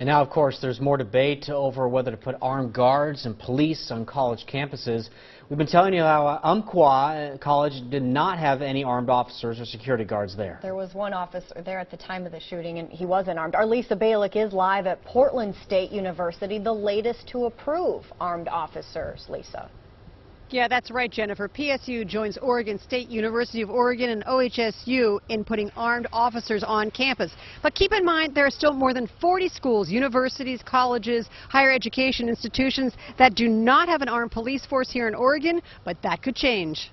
And now, of course, there's more debate over whether to put armed guards and police on college campuses. We've been telling you how Umpqua College did not have any armed officers or security guards there. There was one officer there at the time of the shooting, and he wasn't armed. Our Lisa Balick is live at Portland State University, the latest to approve armed officers. Lisa. Yeah, that's right, Jennifer. PSU joins Oregon State University of Oregon and OHSU in putting armed officers on campus. But keep in mind, there are still more than 40 schools, universities, colleges, higher education institutions that do not have an armed police force here in Oregon, but that could change.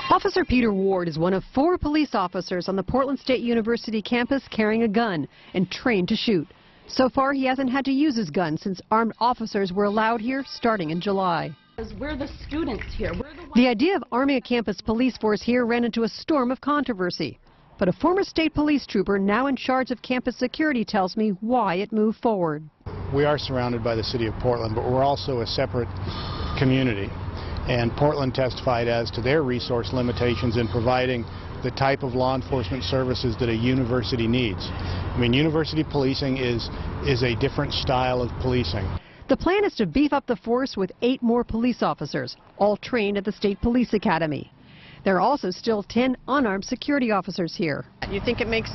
Officer Peter Ward is one of 4 police officers on the Portland State University campus carrying a gun and trained to shoot. So far, he hasn't had to use his gun since armed officers were allowed here starting in July. We're the students here. The idea of arming a campus police force here ran into a storm of controversy. But a former state police trooper now in charge of campus security tells me why it moved forward. We are surrounded by the city of Portland, but we're also a separate community. And Portland testified as to their resource limitations in providing the type of law enforcement services that a university needs. I mean, university policing is a different style of policing. The plan is to beef up the force with 8 more police officers, all trained at the State Police Academy. There are also still 10 unarmed security officers here. You think it makes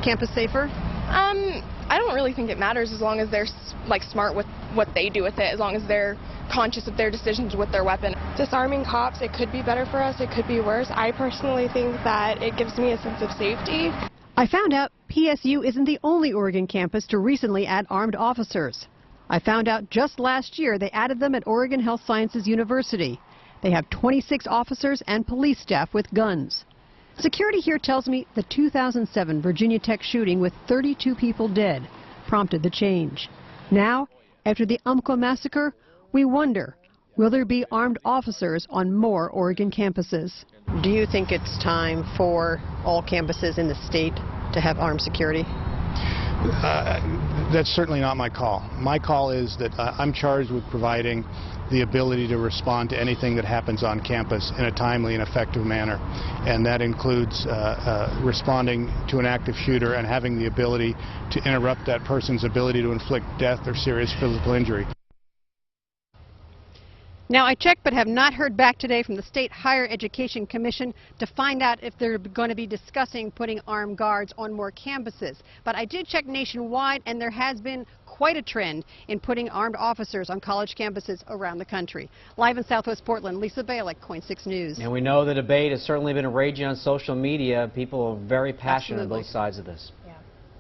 campus safer? I don't really think it matters as long as they're smart with what they do with it, as long as they're conscious of their decisions with their weapon. Disarming cops, it could be better for us, it could be worse. I personally think that it gives me a sense of safety. I found out PSU isn't the only Oregon campus to recently add armed officers. I found out just last year they added them at Oregon Health Sciences University. They have 26 officers and police staff with guns. Security here tells me the 2007 Virginia Tech shooting with 32 people dead prompted the change. Now, after the Umpqua massacre, we wonder, will there be armed officers on more Oregon campuses? Do you think it's time for all campuses in the state to have armed security? That's certainly not my call. My call is that I'm charged with providing the ability to respond to anything that happens on campus in a timely and effective manner. And that includes responding to an active shooter and having the ability to interrupt that person's ability to inflict death or serious physical injury. Now, I checked but have not heard back today from the State Higher Education Commission to find out if they're going to be discussing putting armed guards on more campuses. But I did check nationwide, and there has been quite a trend in putting armed officers on college campuses around the country. Live in Southwest Portland, Lisa Balick, KOIN 6 News. And we know the debate has certainly been raging on social media. People are very passionate on both sides of this.